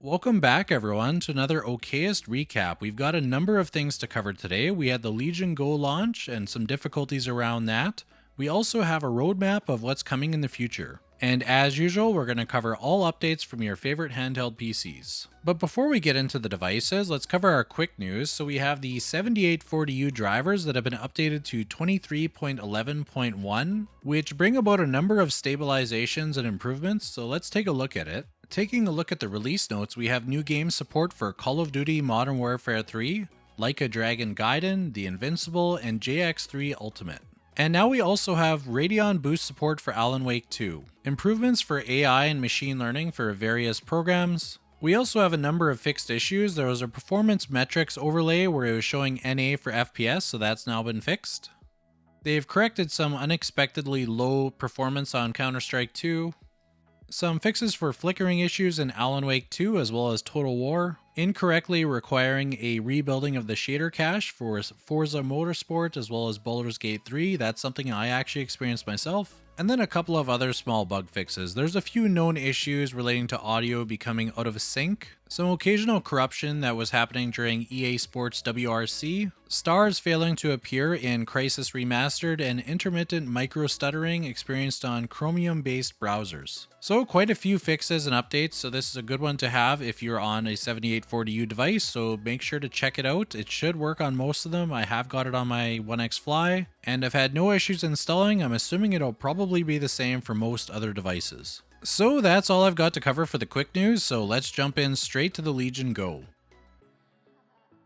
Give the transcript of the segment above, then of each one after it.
Welcome back, everyone, to another OKest recap. We've got a number of things to cover today. We had the Legion Go launch and some difficulties around that. We also have a roadmap of what's coming in the future. And as usual, we're going to cover all updates from your favorite handheld PCs. But before we get into the devices, let's cover our quick news. So we have the 7840U drivers that have been updated to 23.11.1, which bring about a number of stabilizations and improvements. So let's take a look at it. Taking a look at the release notes, we have new game support for Call of Duty Modern Warfare 3, Like a Dragon Gaiden, The Invincible, and JX3 Ultimate. And now we also have Radeon Boost support for Alan Wake 2, improvements for AI and machine learning for various programs. We also have a number of fixed issues. There was a performance metrics overlay where it was showing NA for FPS, so that's now been fixed. They've corrected some unexpectedly low performance on Counter-Strike 2. Some fixes for flickering issues in Alan Wake 2 as well as Total War, incorrectly requiring a rebuilding of the shader cache for Forza Motorsport as well as Baldur's Gate 3. That's something I actually experienced myself. And then a couple of other small bug fixes. There's a few known issues relating to audio becoming out of sync, some occasional corruption that was happening during EA Sports WRC, stars failing to appear in Crysis Remastered, and intermittent micro-stuttering experienced on Chromium-based browsers. So quite a few fixes and updates, so this is a good one to have if you're on a 7840U device, so make sure to check it out. It should work on most of them. I have got it on my OneXFly, and I've had no issues installing. I'm assuming it'll probably be the same for most other devices. So that's all I've got to cover for the quick news, so let's jump in straight to the Legion Go.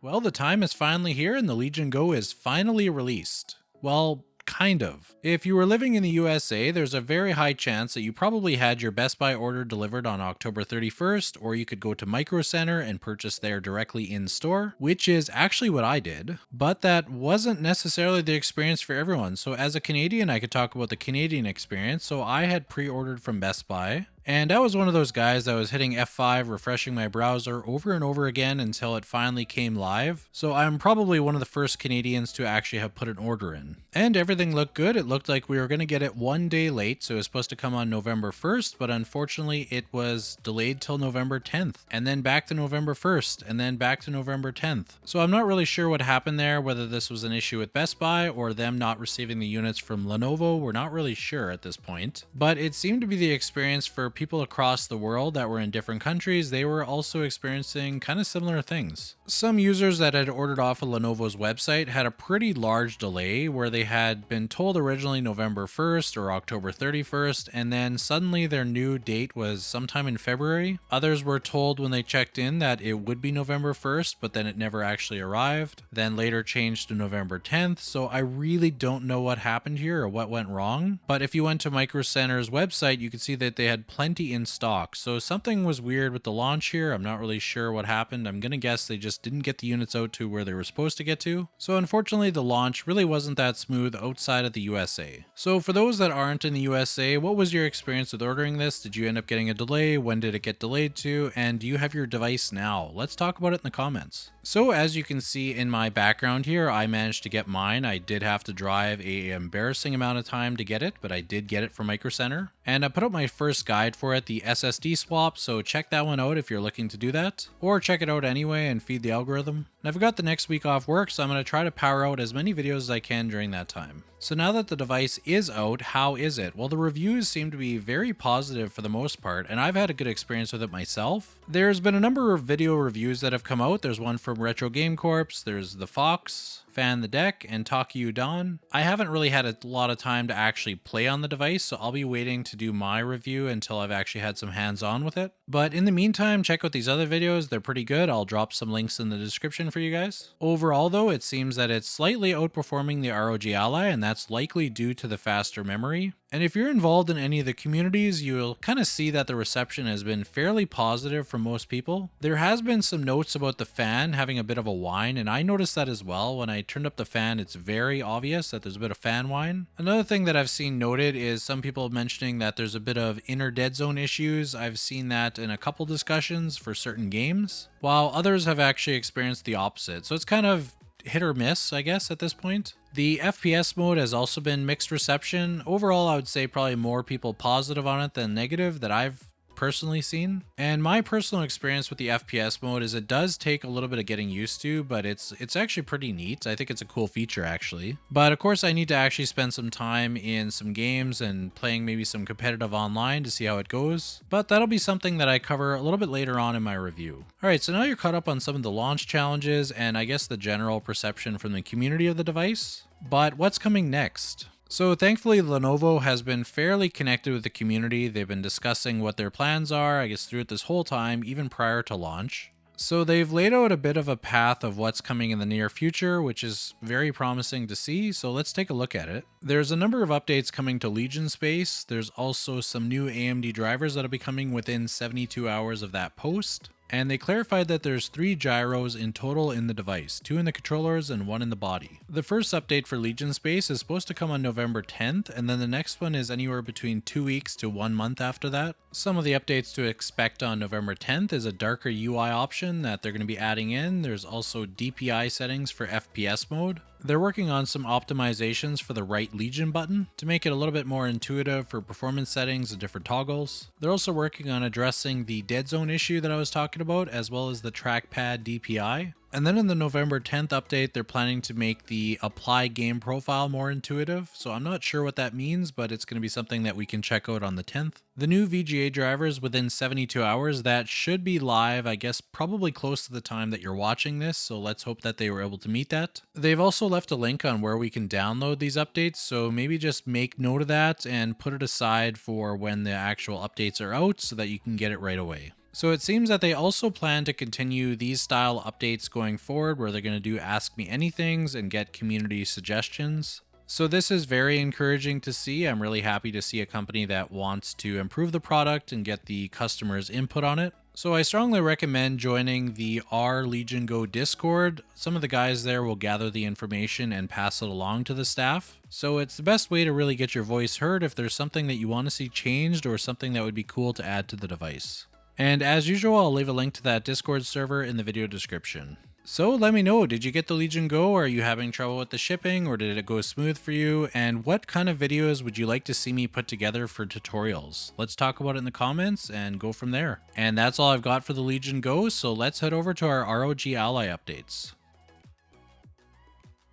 Well, the time is finally here and the Legion Go is finally released. Well, kind of. If you were living in the USA, there's a very high chance that you probably had your Best Buy order delivered on October 31st, or you could go to Micro Center and purchase there directly in store, which is actually what I did, but that wasn't necessarily the experience for everyone. So as a Canadian, I could talk about the Canadian experience. So I had pre-ordered from Best Buy, and I was one of those guys that was hitting F5, refreshing my browser over and over again until it finally came live. So I'm probably one of the first Canadians to actually have put an order in. And everything looked good. It looked like we were going to get it one day late, so it was supposed to come on November 1st, but unfortunately it was delayed till November 10th, and then back to November 1st, and then back to November 10th. So I'm not really sure what happened there, whether this was an issue with Best Buy or them not receiving the units from Lenovo. We're not really sure at this point, but it seemed to be the experience for people across the world that were in different countries. They were also experiencing kind of similar things. Some users that had ordered off of Lenovo's website had a pretty large delay where they had been told originally November 1st or October 31st, and then suddenly their new date was sometime in February. Others were told when they checked in that it would be November 1st, but then it never actually arrived, then later changed to November 10th. So I really don't know what happened here or what went wrong, but if you went to Micro Center's website, you could see that they had plenty in stock. So something was weird with the launch here. I'm not really sure what happened. I'm gonna guess they just didn't get the units out to where they were supposed to get to. So unfortunately the launch really wasn't that smooth outside of the USA. So for those that aren't in the USA, what was your experience with ordering this? Did you end up getting a delay? When did it get delayed to? And do you have your device now? Let's talk about it in the comments. So as you can see in my background here, I managed to get mine. I did have to drive an embarrassing amount of time to get it, but I did get it from Micro Center. And I put up my first guide for it, the SSD swap, so check that one out if you're looking to do that. Or check it out anyway and feed the algorithm. And I've got the next week off work, so I'm going to try to power out as many videos as I can during that time. So now that the device is out, how is it? Well, the reviews seem to be very positive for the most part, and I've had a good experience with it myself. There's been a number of video reviews that have come out. There's one from Retro Game Corps, there's the Phawx, Fan the Deck, and Taki Udon. I haven't really had a lot of time to actually play on the device, so I'll be waiting to do my review until I've actually had some hands-on with it. But in the meantime, check out these other videos. They're pretty good. I'll drop some links in the description for you guys. Overall though, it seems that it's slightly outperforming the ROG Ally, and that's likely due to the faster memory. And if you're involved in any of the communities, you'll kind of see that the reception has been fairly positive for most people. There has been some notes about the fan having a bit of a whine, and I noticed that as well. When I turned up the fan, it's very obvious that there's a bit of fan whine. Another thing that I've seen noted is some people mentioning that there's a bit of inner dead zone issues. I've seen that in a couple discussions for certain games, while others have actually experienced the opposite. So it's kind of hit or miss, I guess, at this point. The FPS mode has also been mixed reception. Overall, I would say probably more people positive on it than negative that I've personally seen. And my personal experience with the FPS mode is it does take a little bit of getting used to, but it's actually pretty neat. I think it's a cool feature actually. But of course I need to actually spend some time in some games and playing maybe some competitive online to see how it goes. But that'll be something that I cover a little bit later on in my review. Alright, so now you're caught up on some of the launch challenges and I guess the general perception from the community of the device. But what's coming next? So thankfully Lenovo has been fairly connected with the community. They've been discussing what their plans are, I guess throughout this whole time, even prior to launch. So they've laid out a bit of a path of what's coming in the near future, which is very promising to see, so let's take a look at it. There's a number of updates coming to Legion Space. There's also some new AMD drivers that'll be coming within 72 hours of that post. And they clarified that there's 3 gyros in total in the device, 2 in the controllers and 1 in the body. The first update for Legion Space is supposed to come on November 10th, and then the next one is anywhere between 2 weeks to 1 month after that. Some of the updates to expect on November 10th is a darker UI option that they're going to be adding in. There's also DPI settings for FPS mode. They're working on some optimizations for the right Legion button to make it a little bit more intuitive for performance settings and different toggles. They're also working on addressing the dead zone issue that I was talking about, as well as the trackpad DPI. And then in the November 10th update, they're planning to make the apply game profile more intuitive. So I'm not sure what that means, but it's going to be something that we can check out on the 10th. The new VGA drivers within 72 hours, that should be live, I guess, probably close to the time that you're watching this. So let's hope that they were able to meet that. They've also left a link on where we can download these updates. So maybe just make note of that and put it aside for when the actual updates are out so that you can get it right away. So it seems that they also plan to continue these style updates going forward, where they're going to do Ask Me Anythings and get community suggestions. So this is very encouraging to see. I'm really happy to see a company that wants to improve the product and get the customers' input on it. So I strongly recommend joining the R Legion Go Discord. Some of the guys there will gather the information and pass it along to the staff. So it's the best way to really get your voice heard if there's something that you want to see changed or something that would be cool to add to the device. And as usual, I'll leave a link to that Discord server in the video description. So let me know, did you get the Legion Go? Are you having trouble with the shipping, or did it go smooth for you? And what kind of videos would you like to see me put together for tutorials? Let's talk about it in the comments and go from there. And that's all I've got for the Legion Go, so let's head over to our ROG Ally updates.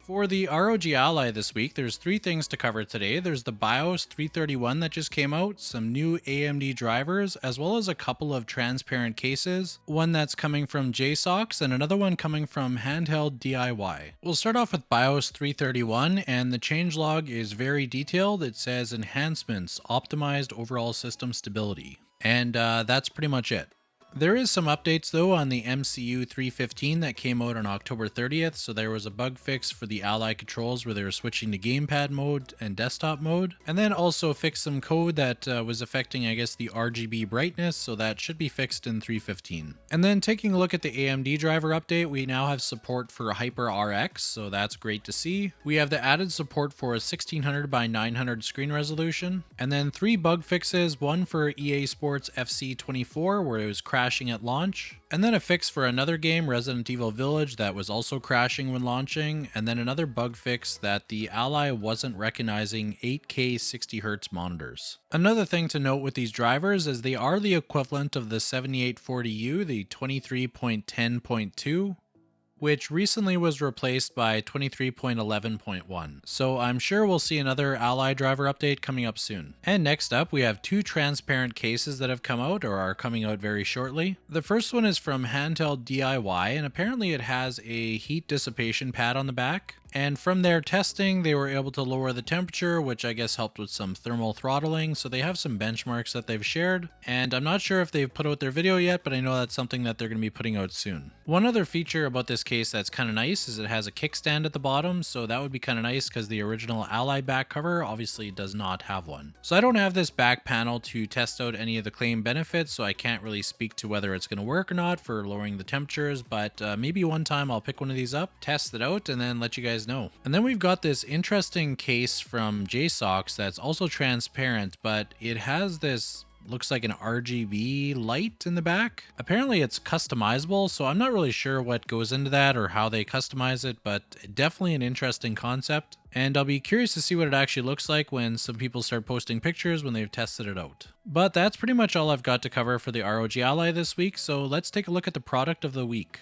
For the ROG Ally this week, there's 3 things to cover today. There's the BIOS 331 that just came out, some new AMD drivers, as well as a couple of transparent cases, one that's coming from Jsaux and another one coming from Handheld DIY. We'll start off with BIOS 331, and the changelog is very detailed. It says enhancements, optimized overall system stability, and that's pretty much it. There is some updates though on the MCU 315 that came out on October 30th, so there was a bug fix for the Ally controls where they were switching to gamepad mode and desktop mode, and then also fixed some code that was affecting, I guess, the RGB brightness, so that should be fixed in 315. And then taking a look at the AMD driver update, we now have support for HyperRX, so that's great to see. We have the added support for a 1600 by 900 screen resolution, and then 3 bug fixes, one for EA Sports FC 24 where it was crashing at launch, and then a fix for another game, Resident Evil Village, that was also crashing when launching, and then another bug fix that the Ally wasn't recognizing 8K 60Hz monitors. Another thing to note with these drivers is they are the equivalent of the 7840U, the 23.10.2, which recently was replaced by 23.11.1. So I'm sure we'll see another Ally driver update coming up soon. And next up, we have 2 transparent cases that have come out or are coming out very shortly. The first one is from Handheld DIY, and apparently it has a heat dissipation pad on the back. And from their testing, they were able to lower the temperature, which I guess helped with some thermal throttling. So they have some benchmarks that they've shared. And I'm not sure if they've put out their video yet, but I know that's something that they're going to be putting out soon. One other feature about this case that's kind of nice is it has a kickstand at the bottom. So that would be kind of nice because the original Ally back cover obviously does not have one. So I don't have this back panel to test out any of the claimed benefits, so I can't really speak to whether it's going to work or not for lowering the temperatures. But maybe one time I'll pick one of these up, test it out, and then let you guys know. And then we've got this interesting case from Jsaux that's also transparent, but it has this looks like an RGB light in the back. Apparently it's customizable, so I'm not really sure what goes into that or how they customize it, but definitely an interesting concept. And I'll be curious to see what it actually looks like when some people start posting pictures when they've tested it out. But that's pretty much all I've got to cover for the ROG Ally this week, so let's take a look at the product of the week.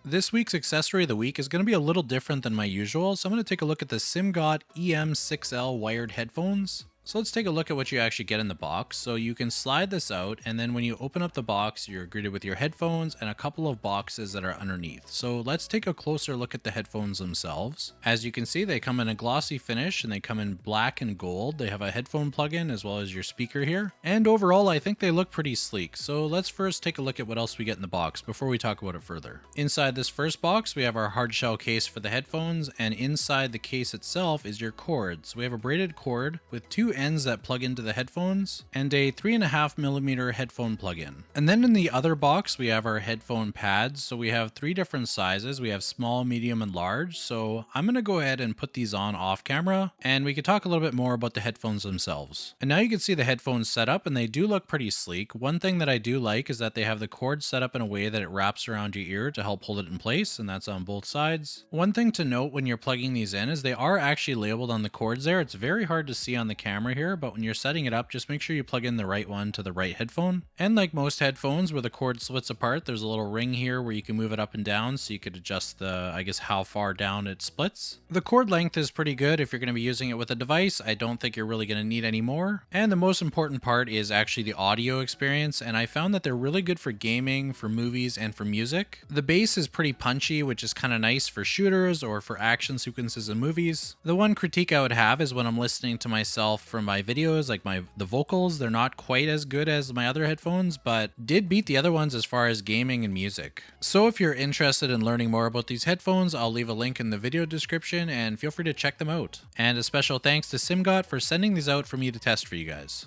This week's accessory of the week is going to be a little different than my usual, so I'm going to take a look at the Simgot EM6L wired headphones. So let's take a look at what you actually get in the box. So you can slide this out, and then when you open up the box, you're greeted with your headphones and a couple of boxes that are underneath. So let's take a closer look at the headphones themselves. As you can see, they come in a glossy finish and they come in black and gold. They have a headphone plug-in as well as your speaker here. And overall, I think they look pretty sleek. So let's first take a look at what else we get in the box before we talk about it further. Inside this first box, we have our hard shell case for the headphones, and inside the case itself is your cord. So we have a braided cord with two ends that plug into the headphones and a 3.5mm headphone plug-in. And then in the other box we have our headphone pads. So we have three different sizes. We have small, medium, and large. So I'm going to go ahead and put these on off camera and we can talk a little bit more about the headphones themselves. And now you can see the headphones set up and they do look pretty sleek. One thing that I do like is that they have the cord set up in a way that it wraps around your ear to help hold it in place, and that's on both sides. One thing to note when you're plugging these in is they are actually labeled on the cords there. It's very hard to see on the camera here, but when you're setting it up, just make sure you plug in the right one to the right headphone. And like most headphones where the cord splits apart, there's a little ring here where you can move it up and down so you could adjust the, I guess, how far down it splits. The cord length is pretty good if you're going to be using it with a device. I don't think you're really going to need any more. And the most important part is actually the audio experience, and I found that they're really good for gaming, for movies, and for music. The bass is pretty punchy, which is kind of nice for shooters or for action sequences in movies. The one critique I would have is when I'm listening to myself from my videos, like the vocals, they're not quite as good as my other headphones, but did beat the other ones as far as gaming and music. So if you're interested in learning more about these headphones, I'll leave a link in the video description and feel free to check them out. And a special thanks to Simgot for sending these out for me to test for you guys.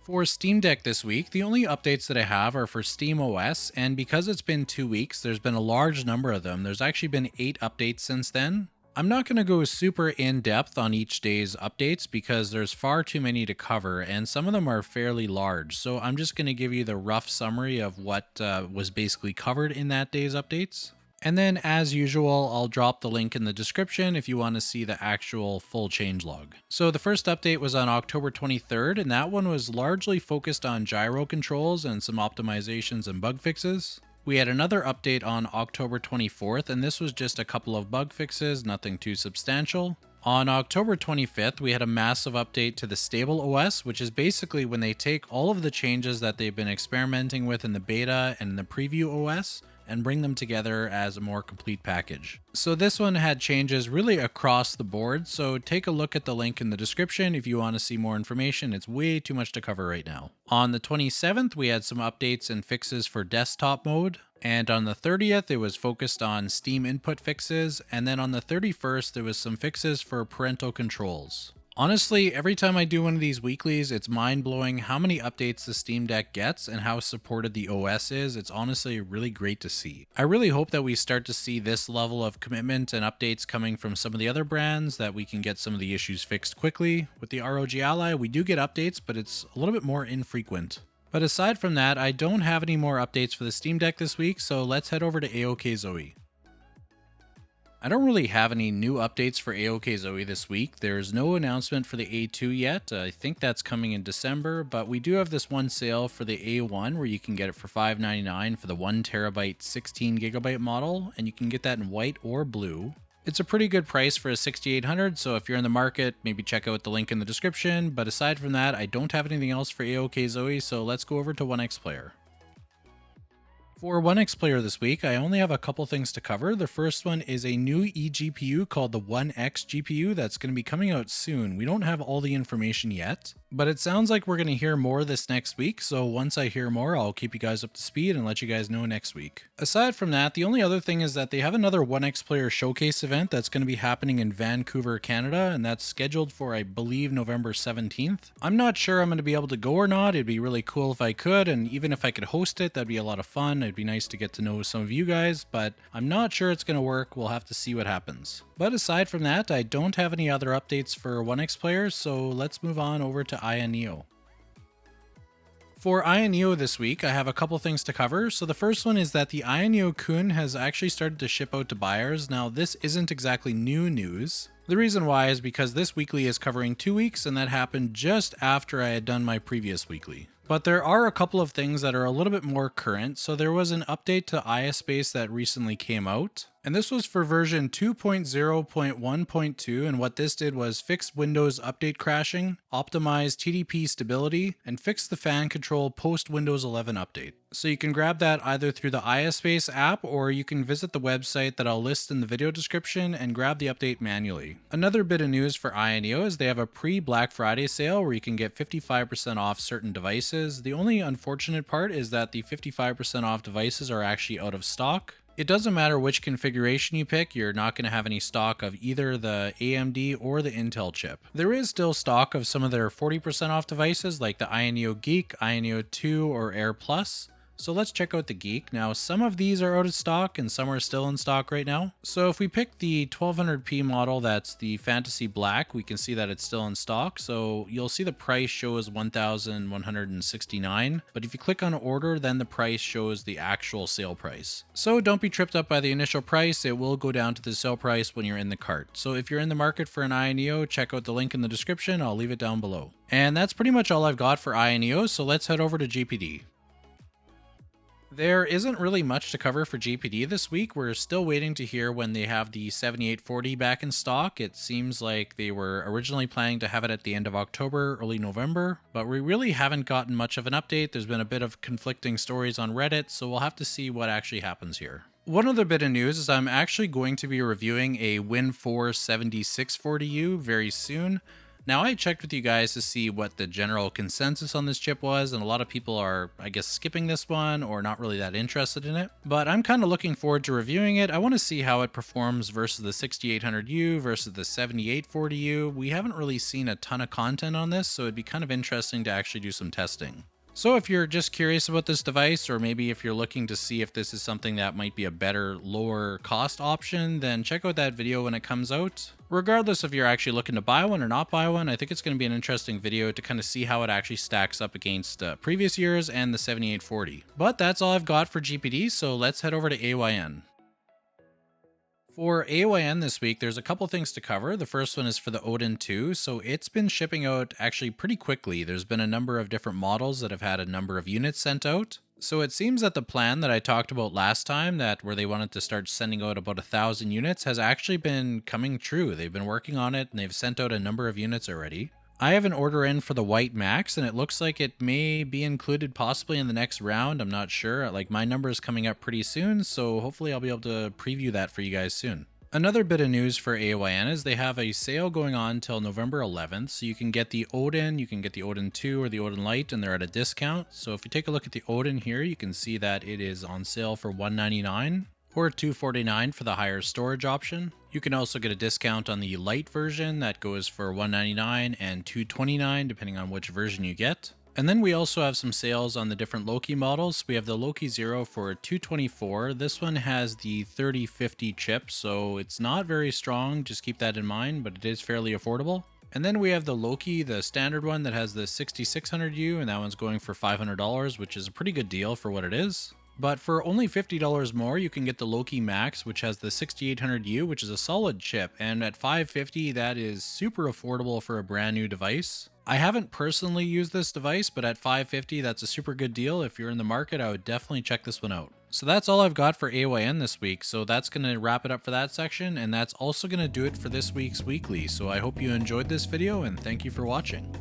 For Steam Deck this week, the only updates that I have are for Steam OS, and because it's been 2 weeks, there's been a large number of them. There's actually been 8 updates since then. I'm not going to go super in-depth on each day's updates because there's far too many to cover, and some of them are fairly large, so I'm just going to give you the rough summary of what was basically covered in that day's updates. And then, as usual, I'll drop the link in the description if you want to see the actual full changelog. So the first update was on October 23rd, and that one was largely focused on gyro controls and some optimizations and bug fixes. We had another update on October 24th, and this was just a couple of bug fixes, nothing too substantial. On October 25th, we had a massive update to the stable OS, which is basically when they take all of the changes that they've been experimenting with in the beta and the preview OS and bring them together as a more complete package. So this one had changes really across the board, so take a look at the link in the description if you want to see more information. It's way too much to cover right now. On the 27th, we had some updates and fixes for desktop mode. And on the 30th, it was focused on Steam input fixes. And then on the 31st, there was some fixes for parental controls. Honestly, every time I do one of these weeklies, it's mind-blowing how many updates the Steam Deck gets and how supported the OS is. It's honestly really great to see. I really hope that we start to see this level of commitment and updates coming from some of the other brands, that we can get some of the issues fixed quickly. With the ROG Ally, we do get updates, but it's a little bit more infrequent. But aside from that, I don't have any more updates for the Steam Deck this week, so let's head over to AOKZOE. I don't really have any new updates for AOKZOE this week. There's no announcement for the A2 yet. I think that's coming in December, but we do have this one sale for the A1 where you can get it for $5.99 for the 1TB 16GB model, and you can get that in white or blue. It's a pretty good price for a 6800, so if you're in the market, maybe check out the link in the description. But aside from that, I don't have anything else for AOKZOE, so let's go over to OneXPlayer. For OneXPlayer this week, I only have a couple things to cover. The first one is a new eGPU called the OneX GPU that's going to be coming out soon. We don't have all the information yet, but it sounds like we're going to hear more this next week, so once I hear more, I'll keep you guys up to speed and let you guys know next week. Aside from that, the only other thing is that they have another OneXPlayer showcase event that's going to be happening in Vancouver, Canada, and that's scheduled for, I believe, November 17th. I'm not sure I'm going to be able to go or not. It'd be really cool if I could, and even if I could host it, that'd be a lot of fun. It'd be nice to get to know some of you guys, but I'm not sure it's going to work. We'll have to see what happens. But aside from that, I don't have any other updates for OneXPlayer, so let's move on over to AYANEO. For AYANEO this week, I have a couple things to cover. So the first one is that the AYANEO Kun has actually started to ship out to buyers. Now, this isn't exactly new news. The reason why is because this weekly is covering 2 weeks, and that happened just after I had done my previous weekly. But there are a couple of things that are a little bit more current. So there was an update to ISpace that recently came out, and this was for version 2.0.1.2, and what this did was fix Windows update crashing, optimize TDP stability, and fix the fan control post Windows 11 update. So you can grab that either through the ISpace app, or you can visit the website that I'll list in the video description and grab the update manually. Another bit of news for AYANEO is they have a pre-Black Friday sale where you can get 55% off certain devices. The only unfortunate part is that the 55% off devices are actually out of stock. It doesn't matter which configuration you pick, you're not going to have any stock of either the AMD or the Intel chip. There is still stock of some of their 40% off devices like the AYANEO Geek, AYANEO 2, or Air Plus. So let's check out the Geek. Now, some of these are out of stock and some are still in stock right now. So if we pick the 1200p model, that's the Fantasy Black, we can see that it's still in stock. So you'll see the price shows $1,169. But if you click on order, then the price shows the actual sale price. So don't be tripped up by the initial price. It will go down to the sale price when you're in the cart. So if you're in the market for an AYANEO, check out the link in the description. I'll leave it down below. And that's pretty much all I've got for AYANEO. So let's head over to GPD. There isn't really much to cover for GPD this week. We're still waiting to hear when they have the 7840 back in stock. It seems like they were originally planning to have it at the end of October, early November, but we really haven't gotten much of an update. There's been a bit of conflicting stories on Reddit, so we'll have to see what actually happens here. One other bit of news is I'm actually going to be reviewing a Win 4 7640U very soon. Now, I checked with you guys to see what the general consensus on this chip was, and a lot of people are, I guess, skipping this one or not really that interested in it. But I'm kind of looking forward to reviewing it. I want to see how it performs versus the 6800U versus the 7840U. We haven't really seen a ton of content on this, so it'd be kind of interesting to actually do some testing. So if you're just curious about this device, or maybe if you're looking to see if this is something that might be a better, lower cost option, then check out that video when it comes out. Regardless if you're actually looking to buy one or not buy one, I think it's going to be an interesting video to kind of see how it actually stacks up against previous years and the 7840. But that's all I've got for GPD, so let's head over to AYN. For AYN this week, there's a couple things to cover. The first one is for the Odin 2. So it's been shipping out actually pretty quickly. There's been a number of different models that have had a number of units sent out. So it seems that the plan that I talked about last time, that where they wanted to start sending out about 1,000 units, has actually been coming true. They've been working on it and they've sent out a number of units already. I have an order in for the White Max, and it looks like it may be included possibly in the next round. I'm not sure. Like, my number is coming up pretty soon, so hopefully I'll be able to preview that for you guys soon. Another bit of news for AYN is they have a sale going on till November 11th, so you can get the Odin, you can get the Odin 2 or the Odin Lite, and they're at a discount. So if you take a look at the Odin here, you can see that it is on sale for $199 or $249 for the higher storage option. You can also get a discount on the Lite version that goes for $199 and $229 depending on which version you get. And then we also have some sales on the different Loki models. We have the Loki Zero for $224. This one has the 3050 chip, so it's not very strong, just keep that in mind, but it is fairly affordable. And then we have the Loki, the standard one that has the 6600U, and that one's going for $500, which is a pretty good deal for what it is. But for only $50 more, you can get the Loki Max, which has the 6800U, which is a solid chip, and at $550, that is super affordable for a brand new device. I haven't personally used this device, but at $550, that's a super good deal. If you're in the market, I would definitely check this one out. So that's all I've got for AYN this week, so that's going to wrap it up for that section, and that's also going to do it for this week's weekly. So I hope you enjoyed this video, and thank you for watching.